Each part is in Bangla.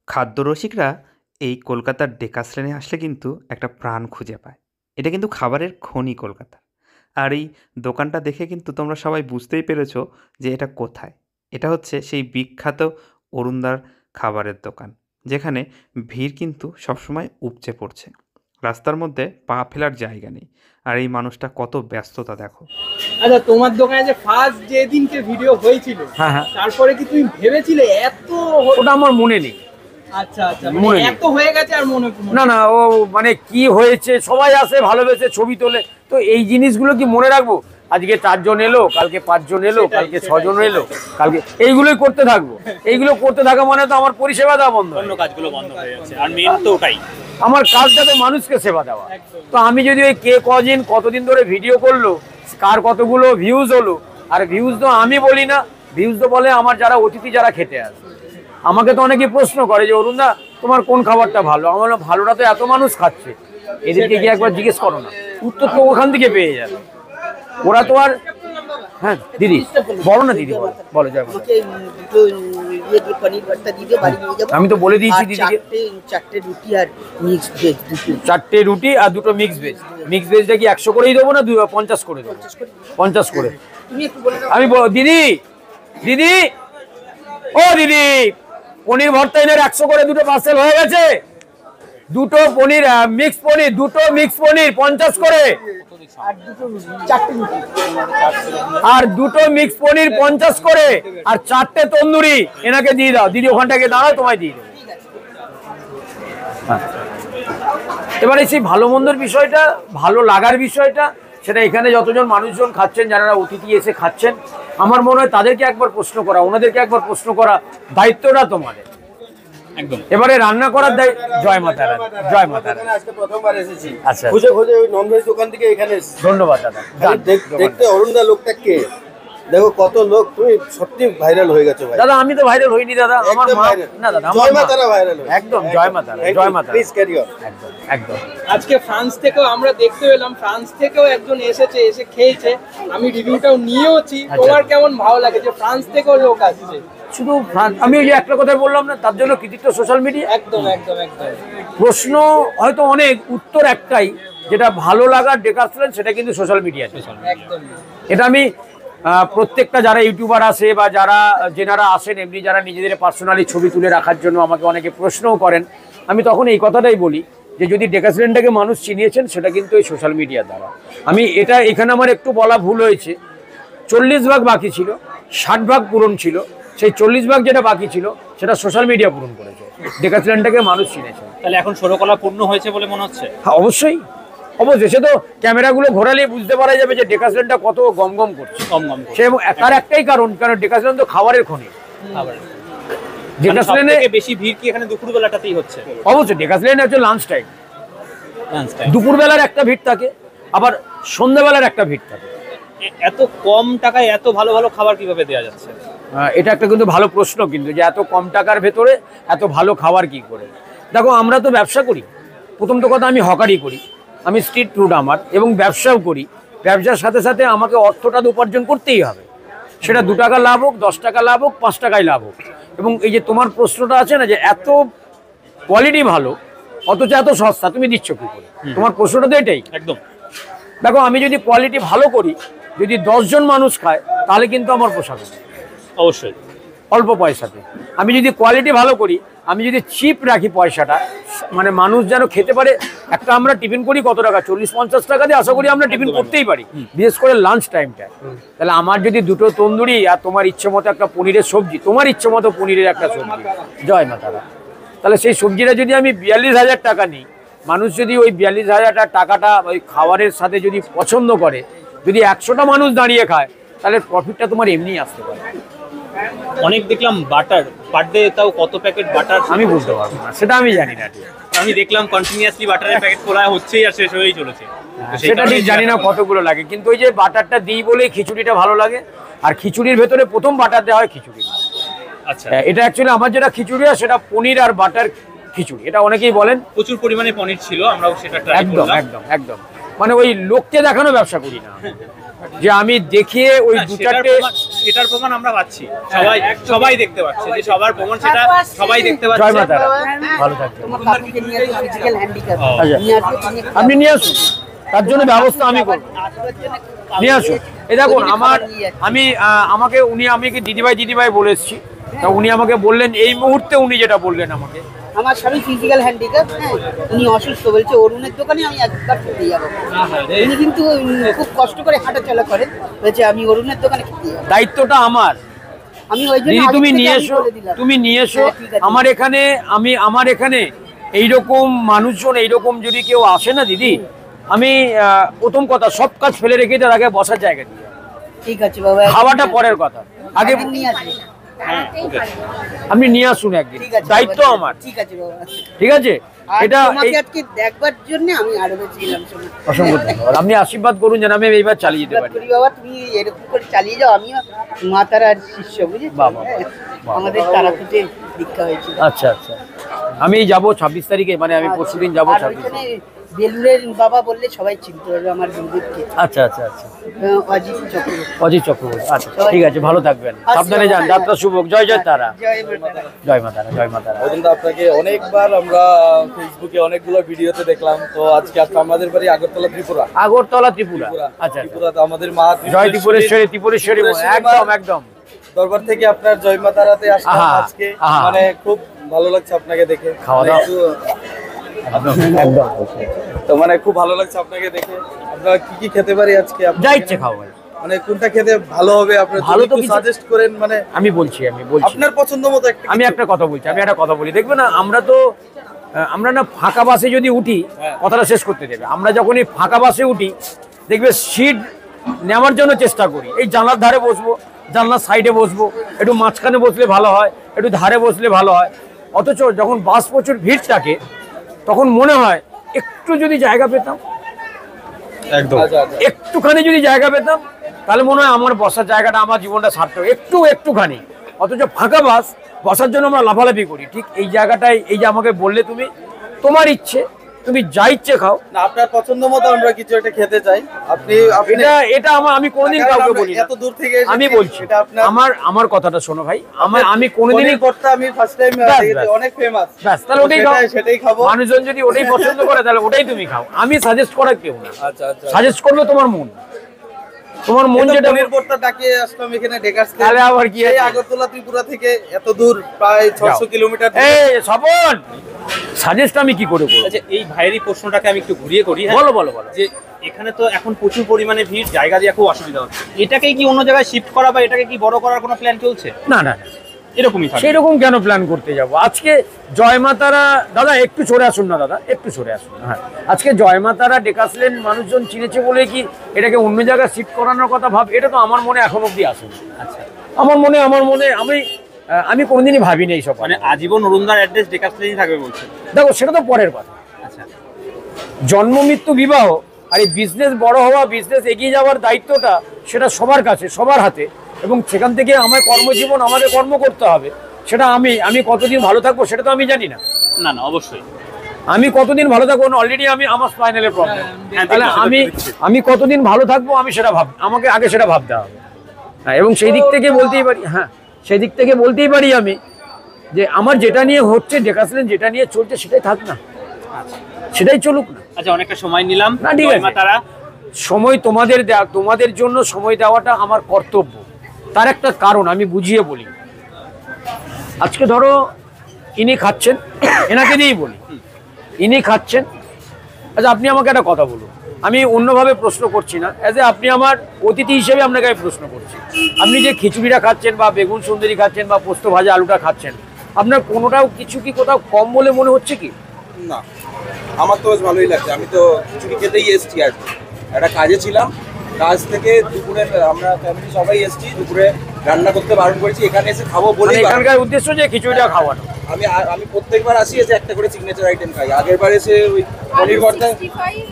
খাদ্যরসিকরা এই কলকাতার ডেকাস লেনে আসলে কিন্তু একটা প্রাণ খুঁজে পায়। এটা কিন্তু খাবারের খনি কলকাতার। আর এই দোকানটা দেখে কিন্তু তোমরা সবাই বুঝতেই পেরেছো যে এটা কোথায়। এটা হচ্ছে সেই বিখ্যাত অরুণদার খাবারের দোকান। যেখানে ভিড় কিন্তু সবসময় উপচে পড়ছে। রাস্তার মধ্যে পা ফেলার জায়গা নেই। আর এই মানুষটা কত ব্যস্ততা দেখো। আচ্ছা, তোমার দোকানে যে ফার্স্ট যেদিনকে ভিডিও হয়েছিল, হ্যাঁ হ্যাঁ, তারপরে কি তুমি ভেবেছিলে এত ওটা আমার মনে নেই। আচ্ছা আচ্ছা, মনে মানে নেই। এত হয়ে গেছে আর মনে না না, ও মানে কি হয়েছে, সবাই আসে ভালোবেসে ছবি তোলে, তো এই জিনিসগুলো কি মনে রাখবো? আজকে 4 জন এলো, কালকে 5 জন এলো, কালকে 6 জন এলো, কালকে এইগুলোই করতে থাকবো। এইগুলো করতে থাকা মানে তো আমার পরিষেবা দেওয়া বন্ধ, অন্য কাজগুলো বন্ধ হয়ে যাচ্ছে। আর মেন তো ওটাই, আমার কাজটা তো মানুষকে সেবা দেওয়া। তো আমি যদি ওই কে কদিন কতদিন ধরে ভিডিও করলো, কার কতগুলো ভিউজ হলো, আর ভিউজ তো আমি বলি না, ভিউজ তো বলে আমার যারা অতিথি যারা খেতে আসে। আমাকে তো অনেকে প্রশ্ন করে যে অরুণদা তোমার কোন খাবারটা ভালো, আমার বললাম ভালোটা তো এত মানুষ খাচ্ছে, এদেরকে গিয়ে একবার জিজ্ঞেস করো না, উত্তর তো ওখান থেকে পেয়ে যাবে। ওরা তো আর, হ্যাঁ দিদি বলো না, দিদি বলো, বলো জয় মাতা। আমি তো বলে দিয়েছি দিদিকে, 4টে রুটি আর মিক্স ভেজ দুটো। 4টে রুটি আর 2টো মিক্স ভেজ। মিক্স ভেজটা কি 100 করেই দেবো না 50 করে দেবো? 50 করে। তুমি একটু বলে দাও। আমি দিদি, দিদি ও দিদি, পনির ভর্তা এনে 100 করে 2টো পার্সেল হয়ে গেছে। 2টো পনির মিক্স পনির, 2টো মিক্স পনির 50 করে, আর দুটো রুটি, 4টে রুটি। আর 2টো মিক্স পনির 50 করে, আর 4টে তন্দুরি এনাকে দিয়ে দাও। দিদি ওখানটাকে দাঁড়াও, তোমায় দিয়ে দেবো। হ্যাঁ। এবারে সেই ভালো মন্দর বিষয়টা, ভালো লাগার বিষয়টা, সেটা এখানে যতজন মানুষজন খাচ্ছেন, যারা অতিথি এসে খাচ্ছেন, আমার মনে হয় তাদেরকে একবার প্রশ্ন করা, ওনাদেরকে একবার প্রশ্ন করা, দায়িত্বটা তোমাদের। একদম। এবারে রান্না করার দায়িত্ব। জয় মাতা রানী, জয় মাতা রানী। আজকে প্রথমবার এসেছি, আচ্ছা, খুঁজে খুঁজে ওই ননভেজ দোকান থেকে এখানে এসেছি। ধন্যবাদ দাদা। যান, দেখতে অরুণদা লোকটা কে, দেখো কত লোক, তুমি সত্যি ভাইরাল হয়ে গেছো ভাই। দাদা আমি তো ভাইরাল হইনি দাদা, আমার একদম মা, viral। না দাদা আমার জয় মা। মাতারা ভাইরাল হয়েছে। একদম জয় মাতা, জয় মাতা। Please carry on. একদম একদম। আজকে ফ্রান্স থেকেও আমরা দেখতে পেলাম, ফ্রান্স থেকেও একজন এসেছে, এসে খেয়েছে। আমি রিভিউটাও নিয়েওছি। তোমার কেমন ভালো লাগে যে ফ্রান্স থেকেও লোক আসছে? শুধু আমি ওই যে একটা কথা বললাম না, তার জন্য কৃতিত্ব সোশ্যাল মিডিয়া। একদম একদম একদম। প্রশ্ন হয়তো অনেক, উত্তর একটাই, যেটা ভালো লাগার ডেকাস লেন, সেটা কিন্তু সোশ্যাল মিডিয়াতে। একদম। এটা আমি প্রত্যেকটা যারা ইউটিউবার আসে বা যারা যেনারা আসেন এমনি, যারা নিজেদের পার্সোনালি ছবি তুলে রাখার জন্য আমাকে অনেকে প্রশ্নও করেন, আমি তখন এই কথাটাই বলি যে যদি ডেকাস লেনটাকে মানুষ চিনিয়েছেন, সেটা কিন্তু এই সোশ্যাল মিডিয়ার দ্বারা। আমি এটা এখানে আমার একটু বলা ভুল হয়েছে, 40 ভাগ বাকি ছিল, 60 ভাগ পূরণ ছিল। সেই 40 ভাগ যেটা বাকি ছিল, সেটা সোশ্যাল মিডিয়া পূরণ করেছে, ডেকাস লেনটাকে মানুষ চিনেছে। তাহলে এখন ষোড়কলা পূর্ণ হয়েছে বলে মনে হচ্ছে? হ্যাঁ অবশ্যই, অবশ্যই। সে তো ক্যামেরাগুলো ঘোরালেই বুঝতে পারা যাবে যে ডেকাস লেনটা কত গম গম করছে। কম কম সে তার একটাই কারণ, কারণ ডেকাস লেন তো খাবারের খনি। খাবার। ডেকাস লেনে সবথেকে বেশি ভিড় কি এখানে দুপুর বেলাটাতেই হচ্ছে? অবশ্যই ডেকাস লেনে হচ্ছে লাঞ্চ টাইম, লাঞ্চ টাইম। দুপুরবেলার একটা ভিড় থাকে, আবার সন্ধ্যাবেলার একটা ভিড় থাকে। এত কম টাকায় এত ভালো ভালো খাবার কিভাবে দেওয়া যাচ্ছে? এটা একটা কিন্তু ভালো প্রশ্ন, কিন্তু যে এত কম টাকার ভেতরে এত ভালো খাবার কি করে। দেখো আমরা তো ব্যবসা করি, প্রথম তো কথা আমি হকারি করি, আমি স্ট্রিট ফুড আমার, এবং ব্যবসাও করি। ব্যবসার সাথে সাথে আমাকে অর্থটা তো উপার্জন করতেই হবে, সেটা 2 টাকা লাভ হোক, 10 টাকা লাভ হোক, 5 টাকায় লাভ হোক। এবং এই যে তোমার প্রশ্নটা আছে না, যে এত কোয়ালিটি ভালো অথচ এত সস্তা, তুমি দিচ্ছ কি করে? তোমার প্রশ্নটা তো এটাই। একদম। দেখো আমি যদি কোয়ালিটি ভালো করি, যদি 10 জন মানুষ খায়, তাহলে কিন্তু আমার পোষাবে না, অবশ্যই। অল্প পয়সাতে। আমি যদি কোয়ালিটি ভালো করি, আমি যদি চিপ রাখি পয়সাটা, মানে মানুষ যেন খেতে পারে। একটা আমরা টিফিন করি কত টাকা, 40-50 টাকা দিয়ে আশা করি আমরা টিফিন করতেই পারি, বিশেষ করে লাঞ্চ টাইমটা। তাহলে আমার যদি 2টো তন্দুরি আর তোমার ইচ্ছে মতো একটা পনিরের সবজি, তোমার ইচ্ছে মতো পনিরের একটা সবজি, জয় মাতারা, তাহলে সেই সবজিটা যদি আমি 42,000 টাকা নিই, মানুষ যদি ওই 42,000 টাকাটা ওই খাবারের সাথে যদি পছন্দ করে, যদি 100টা মানুষ দাঁড়িয়ে খায়, তাহলে প্রফিটটা তোমার এমনিই আসতে পারে। অনেক দেখলাম বাটার পার ডে, তাও কত প্যাকেট বাটার আমি বুঝতে পারবো না, সেটা আমি জানি না ঠিক। আমি দেখলাম কন্টিনিউয়াসলি বাটারের প্যাকেট খোলা হচ্ছেই আর শেষ হয়েই চলেছে। তো সেই সেটা ঠিক কারণেই জানি না কতগুলো লাগে, কিন্তু ওই যে বাটারটা দিই বলেই খিচুড়িটা ভালো লাগে। আর খিচুড়ির ভেতরে প্রথম বাটার দেওয়া হয় খিচুড়ি। আচ্ছা, এটা অ্যাকচুয়ালি আমার যেটা খিচুড়ি হয়, সেটা পনির আর বাটার খিচুড়ি, এটা অনেকেই বলেন। প্রচুর পরিমাণে পনির ছিল, আমরাও সেটা ট্রাই একদম করলাম। একদম একদম, মানে ওই লোককে দেখানো ব্যবসা করি না। যে আমি দেখিয়ে ওই দু চারটে সেটার প্রমাণ আমরা পাচ্ছি, সবাই দেখতে পাচ্ছে যে সবার প্রমাণ সেটা সবাই দেখতে পাচ্ছে। জয় মাতা ভালো থাকবে। তোমার কাকুকে নিয়ে আসবে ফিজিক্যাল হ্যান্ডিক্যাপ আচ্ছা নিয়ে আসবে, তুমি একটু আপনি নিয়ে আসুন, তার জন্য ব্যবস্থা আমি করবো। আসবার জন্য নিয়ে আসুন। এই দেখুন আমাকে উনি আমাকে দিদিভাই বলে এসছি, তা উনি আমাকে বললেন এই মুহূর্তে উনি যেটা বললেন আমাকে, আমার স্বামী ফিজিক্যাল হ্যান্ডিক্যাপ, হ্যাঁ উনি অসুস্থ, বলছে অরুণের দোকানে আমি একবার খেতে যাবো। উনি কিন্তু খুব কষ্ট করে হাঁটাচলা করেন, বলছে আমি অরুণের দোকানে খেতে যাবো। দায়িত্বটা আমার। আমি ওই জন্য দিদি আগে তুমি থেকে নিয়ে আমি এসো, বলে দিলাম। তুমি নিয়ে এসো হ্যাঁ, ঠিক আছে। আমার এখানে এইরকম মানুষজন এইরকম যদি কেউ আসে না দিদি, আমি প্রথম কথা সব কাজ ফেলে রেখে তার আগে বসার জায়গা দিই। ঠিক আছে বাবা, খাওয়াটা পরের কথা, আগে একদিন নিয়ে আসবে। আপনি নিয়ে আসুন একদিন, ঠিক আছে দায়িত্ব বাবা, আমার। ঠিক আছে বাবা। ঠিক আছে, আর এটা তোমাকে আজকে দেখবার জন্য আমি আরো বেশি গেলাম। শোনো অসংখ্য ধন্যবাদ। আপনি আশীর্বাদ করুন যেন আমি এইবার চালিয়ে যেতে পারি। করি বাবা, তুমি এরকম করে চালিয়ে যাও, আমিও মা তারার শিষ্য, বুঝেছো? বাবা, হ্যাঁ, বাবা। আমাদের তারাপীঠে দীক্ষা হয়েছিল। আচ্ছা আচ্ছা, আমি যাব 26 তারিখে, মানে আমি পরশুদিন যাবো আর 26। ওইখানে বেলুড়ের বাবা বললে সবাই চিনতে পারবে আমার গুরুদেবকে, আচ্ছা আচ্ছা আচ্ছা, অজিত চক্রবর্তী। অজিত চক্রবর্তী। আচ্ছা ঠিক আছে, ভালো থাকবেন, সাবধানে যান, যাত্রা শুভ হোক। জয় জয় তারা, জয় মা তারা। জয় মা তারা, জয় মা তারা। অরুণদা, আপনাকে অনেকবার আমরা ফেসবুকে অনেকগুলো ভিডিওতে দেখলাম, তো আজকে আমাদের বাড়ি আগরতলা, ত্রিপুরা। আগরতলা ত্রিপুরা। আচ্ছা, ত্রিপুরাতে আমাদের মা জয় ত্রিপুরেশ্বরী, ত্রিপুরেশ্বরী একদম একদম। দরবার থেকে আপনার জয় মা তারাতে আসলাম আহা, আজকে, আহা। মানে খুব ভালো লাগছে আপনাকে দেখে। খাওয়া দাওয়া? একদম তো মানে খুব ভালো লাগছে আপনাকে দেখে। আপনারা কি কি খেতে পারি আজকে? যা ইচ্ছে খাও ভাই, মানে কোনটা খেতে ভালো হবে আপনার, ভালো তো একটু কিছু- সাজেস্ট করেন। মানে আমি বলছি আপনার পছন্দ মতো একটা আমি একটা কথা বলি, দেখবে না আমরা না ফাঁকা বাসে যদি উঠি, কথাটা শেষ করতে দেবে, আমরা যখনই ফাঁকা বাসে উঠি দেখবে সিট নেওয়ার জন্য চেষ্টা করি, এই জানলার ধারে বসবো, জানলার সাইডে বসবো, একটু মাঝখানে বসলে ভালো হয়, একটু ধারে বসলে ভালো হয়। অথচ যখন বাস প্রচুর ভিড় থাকে তখন মনে হয় একটু যদি জায়গা পেতাম, একদম একটুখানি যদি জায়গা পেতাম, তাহলে মনে হয় আমার বসার জায়গাটা, আমার জীবনটা সার্থক, একটুখানি। অথচ ফাঁকা বাস বসার জন্য আমরা লাফালাফি করি। ঠিক এই জায়গাটায়, এই যে আমাকে বললে তুমি, তোমার ইচ্ছে, তুমি যা ইচ্ছে খাও। না, আপনার পছন্দ মতো আমরা কিছু একটা খেতে চাই। আপনি এটা আমি কোনোদিন কাউকে বলি না, এত দূর থেকে এসেছি, আমি বলছি এটা আপনার আমার কথাটা শোনো ভাই, আমি কোনোদিনই পনির ভর্তা আমি ফার্স্ট টাইম দেখেছি, অনেক ফেমাস। ব্যাস, তাহলে ওটাই খাও। সেটাই খাবো। মানুষজন যদি ওটাই পছন্দ করে তাহলে ওটাই তুমি খাও, আমি সাজেস্ট করার কেউ না। আচ্ছা আচ্ছা, সাজেস্ট করবে তোমার মন যেটা। পনির ভর্তা ডাকে আসলাম এখানে ডেকার্স থেকে। তাহলে আবার কি এই আছে? আগরতলা ত্রিপুরা থেকে এত দূর, প্রায় 600 কিলোমিটার। এই স্বপন, সাজেস্ট আমি কি করে করবো? আচ্ছা, এই ভাইয়েরই প্রশ্নটাকে আমি একটু ঘুরিয়ে করি। হ্যাঁ? বলো। যে এখানে তো এখন প্রচুর পরিমাণে ভিড়, জায়গা দিয়ে খুব অসুবিধা হচ্ছে, এটাকে কি অন্য জায়গায় শিফট করা বা এটাকে কি বড় করার কোনো প্ল্যান চলছে? না, এরকমই থাকে। সেরকম কেন প্ল্যান করতে যাব? আজকে জয় মাতারা, দাদা একটু সরে আসুন না, দাদা একটু সরে আসুন। হ্যাঁ, আজকে জয় মাতারা ডেকাসলেন মানুষজন চিনেছে বলে কি এটাকে অন্য জায়গায় শিফট করানোর কথা ভাব, এটা তো আমার মনে এখন অব্দি আসেনি। আচ্ছা, আমার মনে আমি কোনোদিনই ভাবিনি এইসব। মানে আজীবন অরুণদার অ্যাড্রেস ডেকাসলেনই থাকবে বলছে? দেখো, সেটা তো পরের কথা। আচ্ছা, জন্ম মৃত্যু বিবাহ আর এই বিজনেস বড় হওয়া, বিজনেস এগিয়ে যাওয়ার দায়িত্বটা সেটা সবার কাছে, সবার হাতে, এবং সেখান থেকে আমার কর্মজীবন, আমাকে কর্ম করতে হবে। সেটা আমি কতদিন ভালো থাকবো সেটা তো আমি জানি না। না অবশ্যই আমি কতদিন ভালো থাকবো, অলরেডি আমার স্পাইনালের প্রবলেম, তাহলে আমি কতদিন ভালো থাকবো আমাকে আগে সেটা ভাবতে হবে। হ্যাঁ, এবং সেই দিক থেকে বলতেই পারি আমি যে আমার যেটা নিয়ে হচ্ছে, ডেকাসলেন যেটা নিয়ে চলছে সেটাই থাক না, সেটাই চলুক না। আচ্ছা, অনেকটা সময় নিলাম। না, ঠিক আছে। তারা সময় তোমাদের জন্য সময় দেওয়াটা আমার কর্তব্য। তার একটা কারণ আমি বুঝিয়ে বলি। আজকে ধরো ইনি খাচ্ছেন, এনাকে দিয়েই বলি, ইনি খাচ্ছেন। আচ্ছা, আপনি আমাকে একটা কথা বলুন, আমি অন্যভাবে প্রশ্ন করছি না, আপনি আমার অতিথি হিসেবে আপনাকে আমি প্রশ্ন করছি। আপনি যে খিচুড়িটা খাচ্ছেন বা বেগুন সুন্দরী খাচ্ছেন বা পোস্ত ভাজা আলুটা খাচ্ছেন, আপনার কোনোটাও কিছু কি কোথাও কম বলে মনে হচ্ছে কি? না, আমার তো বেশ ভালোই লাগছে। আমি তো খিচুড়ি খেতেই এসেছি, আজ একটা কাজে ছিলাম, কাজ থেকে দুপুরে আমরা ফ্যামিলি সবাই এসেছি, দুপুরে রান্না করতে বারণ করেছি, এখানে এসে খাবো বলে। এখানকার উদ্দেশ্য যে খিচুড়িটা খাওয়ানো। আমি প্রত্যেকবার আসি এসে একটা করে সিগনেচার আইটেম খাই। আগের বার এসে ওই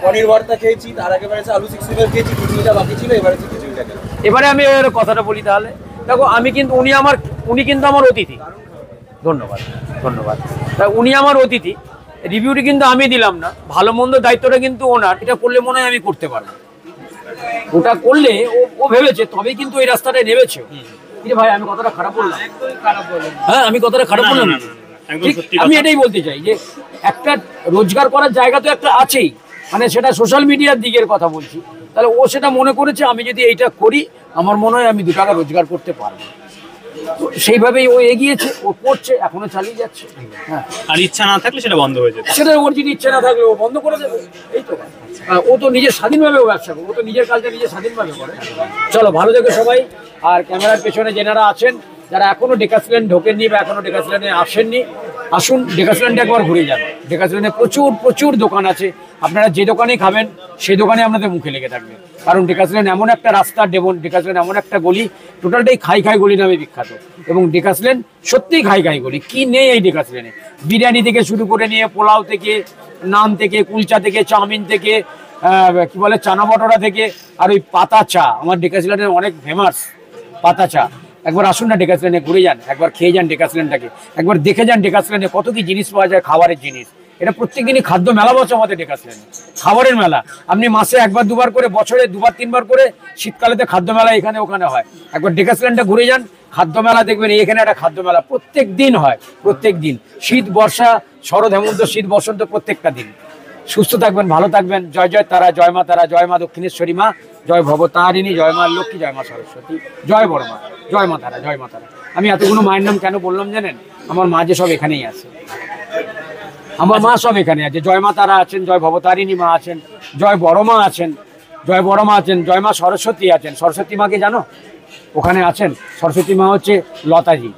পনির ভর্তা খেয়েছি, তার আগের বার এসে আলু 65 খেয়েছি, খিচুড়িটা বাকি ছিল, এবারে খিচুড়িটা খেলাম। এবারে আমি কথাটা বলি তাহলে। দেখো, উনি কিন্তু আমার অতিথি। ধন্যবাদ। তা উনি আমার অতিথি, রিভিউটি কিন্তু আমি দিলাম না, ভালো মন্দ দায়িত্বটা কিন্তু ওনার। এটা করলে মনে হয় আমি করতে পারবো। ওটা করলে ও ভেবেছে তবেই কিন্তু এই রাস্তাটায় নেমেছে। কিন্তু ভাই আমি কথাটা খারাপ বললাম? একদমই খারাপ বলেন। হ্যাঁ আমি কথাটা খারাপ বললাম না? একদম ঠিক, সত্যি আমি কথা। এটাই বলতে চাই যে একটা রোজগার করার জায়গা তো একটা আছেই, মানে সেটা সোশ্যাল মিডিয়ার দিকের কথা বলছি। তাহলে ও সেটা মনে করেছে আমি যদি এইটা করি আমার মনে হয় আমি 2 টাকা রোজগার করতে পারবো, তো সেইভাবেই ও এগিয়েছে, ও করছে, এখনো চালিয়ে যাচ্ছে। হ্যাঁ, আর ইচ্ছা না থাকলে সেটা বন্ধ হয়ে যেত। সেটা ওর যদি ইচ্ছে না থাকলে ও বন্ধ করে দেবে, এই তো। ও তো নিজের স্বাধীনভাবে ও ব্যবসা করে, ও তো নিজের কাজটা নিজে স্বাধীনভাবে করে। চলো ভালো থেকো সবাই। আর ক্যামেরার পেছনে যেনারা আছেন, যারা এখনো ডেকাসল্যান্ড ঢোকেননি বা এখনো ডেকাসল্যান্ডে আসেননি, আসুন ডেকাসল্যান্ডে একবার ঘুরে যান। ডেকাসল্যান্ডে প্রচুর প্রচুর দোকান আছে, আপনারা যে দোকানেই খাবেন সেই দোকানে আপনাদের মুখে লেগে থাকবে। কারণ ডেকাসল্যান্ড এমন একটা রাস্তা, ডেকাসল্যান্ড এমন একটা গলি, টোটালটাই খাই খাই গলি নামে বিখ্যাত। এবং ডেকাসল্যান্ড সত্যিই খাই খাই গলি, কি নেই এই ডেকাসল্যান্ডে। বিরিয়ানি থেকে শুরু করে নিয়ে পোলাও থেকে, নান থেকে, কুলচা থেকে, চাউমিন থেকে, কি বলে চানা বটরা থেকে, আর ওই পাতা চা, আমার ডেকাসল্যান্ডের অনেক ফেমাস পাতা চা। একবার আসুন না ডেকাসল্যান্ডে ঘুরে যান, একবার খেয়ে যান ডেকাসল্যান্ডটাকে, একবার দেখে যান ডেকাসল্যান্ডে কত কি জিনিস পাওয়া যায়, খাবারের জিনিস। এটা প্রত্যেকদিনই খাদ্য মেলা বসে আমাদের ডেকাসল্যান্ডে, খাবারের মেলা। আপনি মাসে 1বার 2বার করে, বছরে 2বার 3বার করে শীতকালেতে খাদ্য মেলা এখানে ওখানে হয়। একবার ডেকাসল্যান্ডে ঘুরে যান, খাদ্য মেলা দেখবেন, এখানে একটা খাদ্য মেলা প্রত্যেক দিন হয়, প্রত্যেক দিন। শীত, বর্ষা, শরৎ, হেমন্ত, শীত, বসন্ত, প্রত্যেকটা দিন। সুস্থ থাকবেন, ভালো থাকবেন। জয় জয় তারা, জয় মা তারা, জয় মা দক্ষিণেশ্বরী মা, জয় ভবতারিণী, জয় মা লক্ষ্মী, জয় মা সরস্বতী, জয় বড় মা, জয় মা তারা, জয় মা তারা। আমি এতগুলো মায়ের নাম কেন বললাম জানেন? আমার মা যে সব এখানেই আছে, আমার মা সব এখানে আছে। জয় মা তারা আছেন, জয় ভবতারিণী মা আছেন, জয় বড় মা আছেন, জয় বড় মা আছেন, জয় মা সরস্বতী আছেন। সরস্বতী মাকে জানো? ওখানে আছেন সরস্বতী মা, হচ্ছে লতাজি।